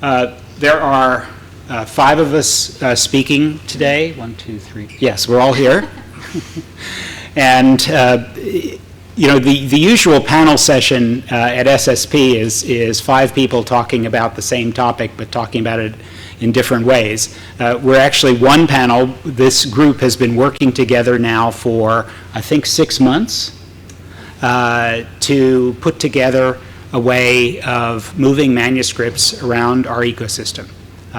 There are 5 of us speaking today. 1, 2, 3. Yes, we're all here. And you know, the usual panel session at SSP is 5 people talking about the same topic, but talking about it in different ways. We're actually one panel. This group has been working together now for, I think, 6 months to put together a way of moving manuscripts around our ecosystem.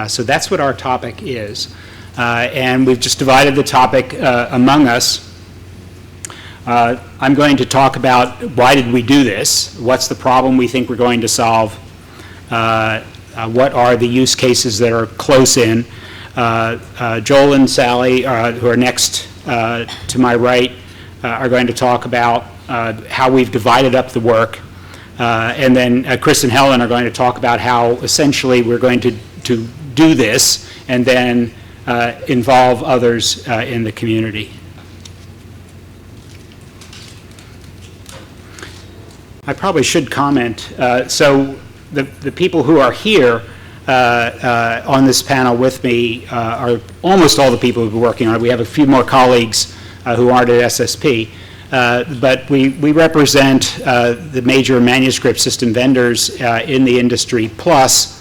So that's what our topic is. And we've just divided the topic among us. I'm going to talk about why did we do this, what's the problem we think we're going to solve, what are the use cases that are close in. Joel and Sally, who are next to my right, are going to talk about how we've divided up the work. And then Chris and Helen are going to talk about how essentially we're going to do this and then involve others in the community. I probably should comment. So the people who are here on this panel with me are almost all the people who've been working on it. We have a few more colleagues who aren't at SSP. But we represent the major manuscript system vendors in the industry, plus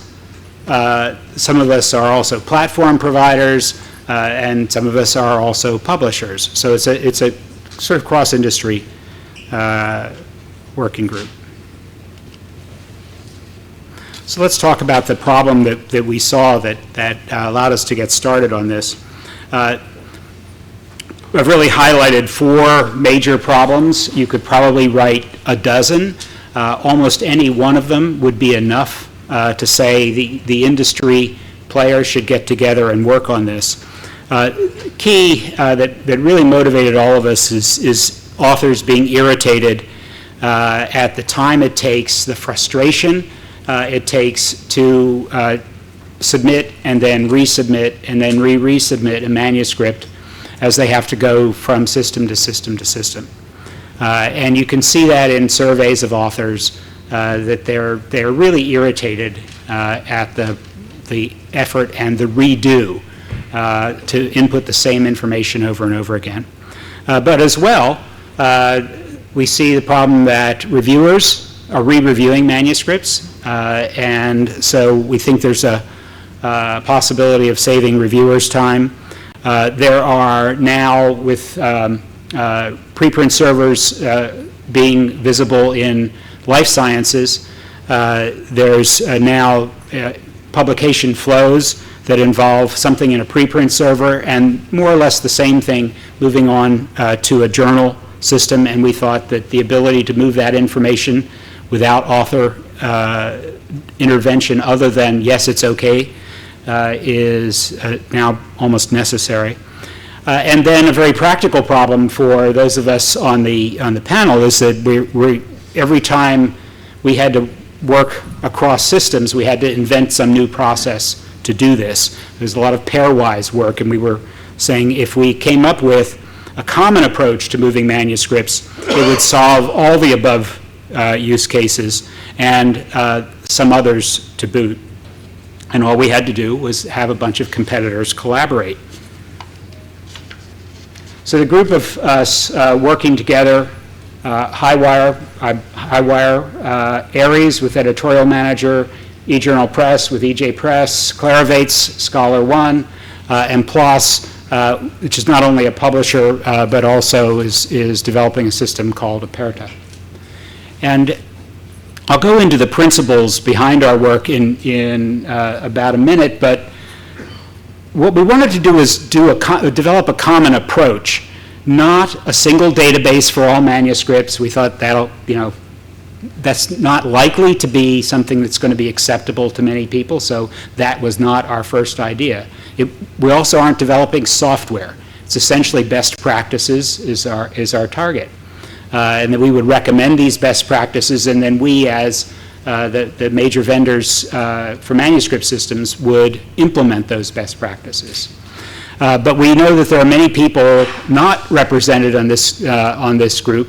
some of us are also platform providers, and some of us are also publishers. So it's a sort of cross-industry working group. So let's talk about the problem that we saw that allowed us to get started on this. I've really highlighted 4 major problems. You could probably write a dozen. Almost any one of them would be enough to say the industry players should get together and work on this. Key that really motivated all of us is authors being irritated at the time it takes, the frustration it takes to submit and then resubmit and then resubmit a manuscript as they have to go from system to system to system. And you can see that in surveys of authors that they're really irritated at the effort and the redo to input the same information over and over again. But as well, we see the problem that reviewers are re-reviewing manuscripts, and so we think there's a possibility of saving reviewers time. There are now, with preprint servers being visible in life sciences, there's now publication flows that involve something in a preprint server and more or less the same thing moving on to a journal system, and we thought that the ability to move that information without author intervention other than, yes, it's okay, is now almost necessary. And then a very practical problem for those of us on the panel is that we every time we had to work across systems, we had to invent some new process to do this. There's a lot of pairwise work, and we were saying if we came up with a common approach to moving manuscripts, it would solve all the above use cases and some others to boot. And all we had to do was have a bunch of competitors collaborate. So the group of us working together, Highwire, Aries with editorial manager, eJournal Press with EJ Press, Clarivate's Scholar One, and PLOS, which is not only a publisher, but also is developing a system called Aperta. And I'll go into the principles behind our work in about a minute, but what we wanted to do is develop a common approach, not a single database for all manuscripts. We thought that's not likely to be something that's going to be acceptable to many people, so that was not our first idea. We also aren't developing software. It's essentially best practices is our target. And that we would recommend these best practices, and then we, as the major vendors for manuscript systems, would implement those best practices. But we know that there are many people not represented on this group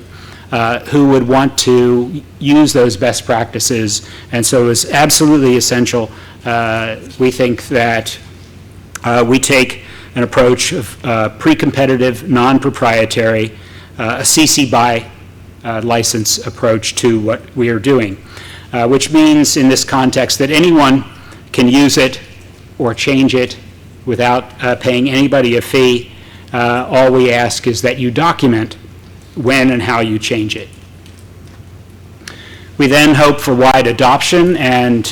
who would want to use those best practices, and so it's absolutely essential We think that we take an approach of pre-competitive, non-proprietary, a CC BY license approach to what we are doing, which means in this context that anyone can use it or change it without paying anybody a fee. All we ask is that you document when and how you change it. We then hope for wide adoption, and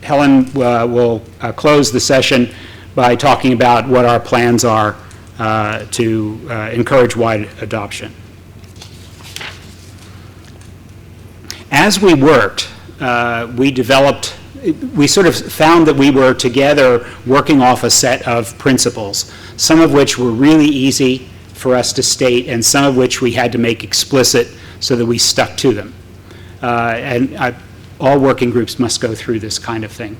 Helen will close the session by talking about what our plans are to encourage wide adoption. As we worked, we sort of found that we were together working off a set of principles, some of which were really easy for us to state and some of which we had to make explicit so that we stuck to them. All working groups must go through this kind of thing.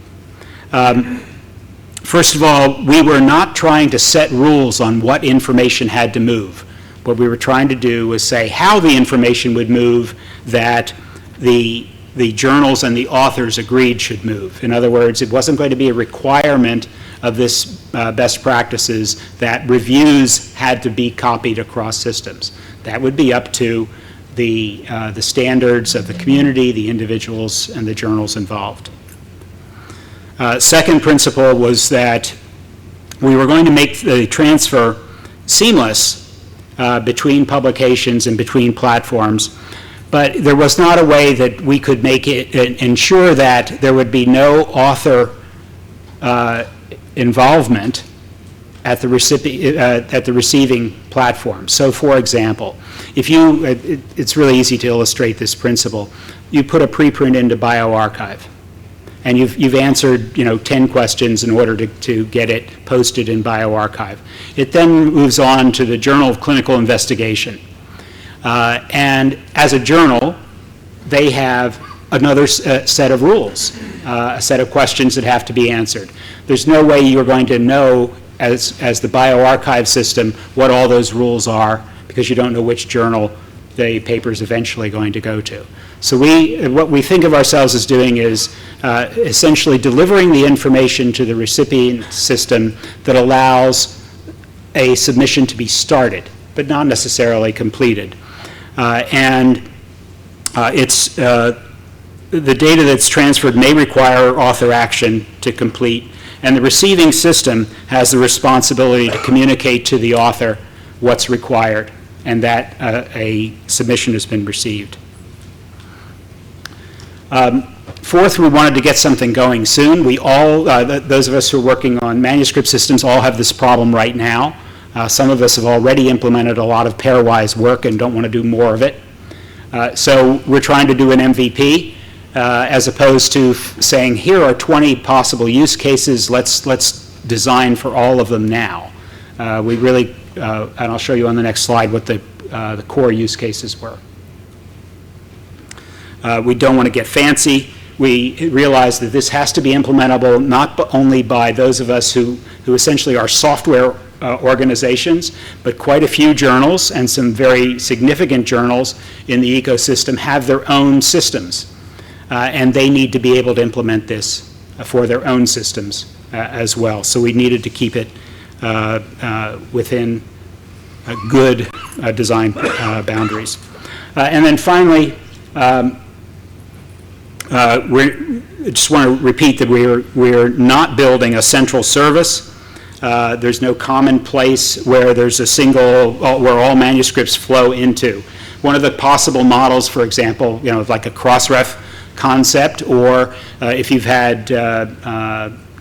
First of all, we were not trying to set rules on what information had to move. What we were trying to do was say how the information would move that the journals and the authors agreed should move. In other words, it wasn't going to be a requirement of this best practices that reviews had to be copied across systems. That would be up to the standards of the community, the individuals, and the journals involved. Second principle was that we were going to make the transfer seamless between publications and between platforms, but there was not a way that we could make it ensure that there would be no author involvement at the receiving platform. So, for example, if you, it's really easy to illustrate this principle. You put a preprint into BioRxiv, and you've answered 10 questions in order to get it posted in BioRxiv. It then moves on to the Journal of Clinical Investigation. And as a journal, they have another set of rules, a set of questions that have to be answered. There's no way you're going to know as the BioRxiv system what all those rules are because you don't know which journal the paper is eventually going to go to. So what we think of ourselves as doing is essentially delivering the information to the recipient system that allows a submission to be started, but not necessarily completed. The data that's transferred may require author action to complete, and the receiving system has the responsibility to communicate to the author what's required and that a submission has been received. Fourth, we wanted to get something going soon. We all, those of us who are working on manuscript systems, all have this problem right now. Some of us have already implemented a lot of pairwise work and don't want to do more of it. So we're trying to do an MVP as opposed to saying, here are 20 possible use cases, let's design for all of them now. We really, and I'll show you on the next slide what the core use cases were. We don't want to get fancy. We realize that this has to be implementable not only by those of us who essentially are software organizations, but quite a few journals and some very significant journals in the ecosystem have their own systems. And they need to be able to implement this for their own systems as well. So we needed to keep it within good design boundaries. And then finally, we just want to repeat that we're not building a central service. There's no common place where there's a single, where all manuscripts flow into. One of the possible models, for example, like a cross-ref concept, or if you've had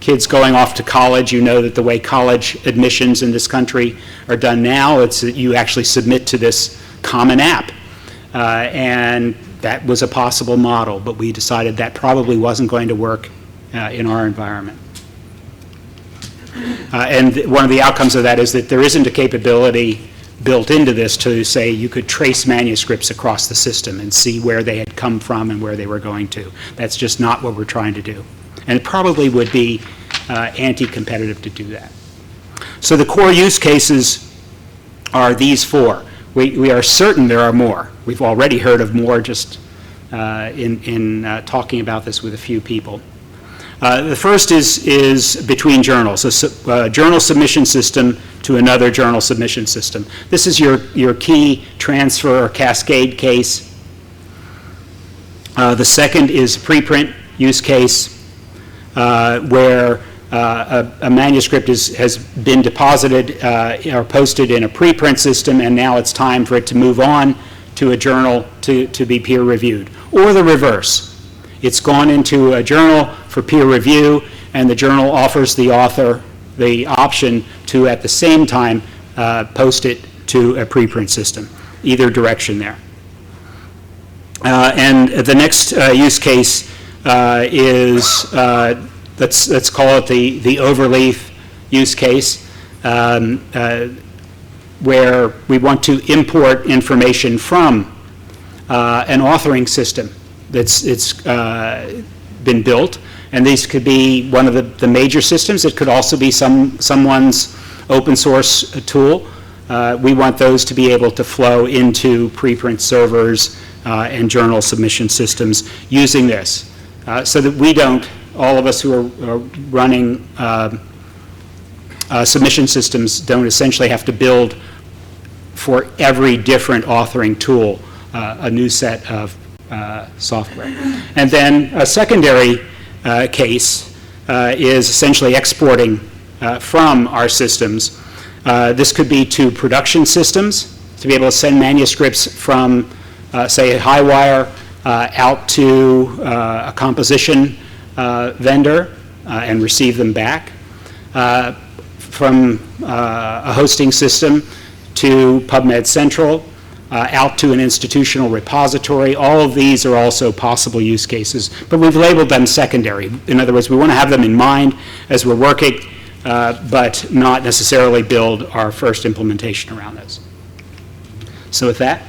kids going off to college, you know that the way college admissions in this country are done now, it's that you actually submit to this common app. And that was a possible model, but we decided that probably wasn't going to work in our environment. And one of the outcomes of that is that there isn't a capability built into this to say you could trace manuscripts across the system and see where they had come from and where they were going to. That's just not what we're trying to do. And it probably would be anti-competitive to do that. So the core use cases are these four. We are certain there are more. We've already heard of more just in talking about this with a few people. The first is between journals, a journal submission system to another journal submission system. This is your key transfer or cascade case. The second is preprint use case, where a manuscript has been deposited or posted in a preprint system, and now it's time for it to move on to a journal to be peer reviewed. Or the reverse. It's gone into a journal for peer review, and the journal offers the author the option to, at the same time, post it to a preprint system. Either direction there. And the next use case is, let's call it the overleaf use case, where we want to import information from an authoring system that's been built. And these could be one of the major systems. It could also be someone's open source tool. We want those to be able to flow into preprint servers and journal submission systems using this, so that we don't, all of us who are running submission systems don't essentially have to build for every different authoring tool a new set of software. And then a secondary case is essentially exporting from our systems. This could be to production systems, to be able to send manuscripts from, say, a Highwire out to a composition vendor and receive them back. From a hosting system to PubMed Central, out to an institutional repository. All of these are also possible use cases, but we've labeled them secondary. In other words, we want to have them in mind as we're working, but not necessarily build our first implementation around those. So with that,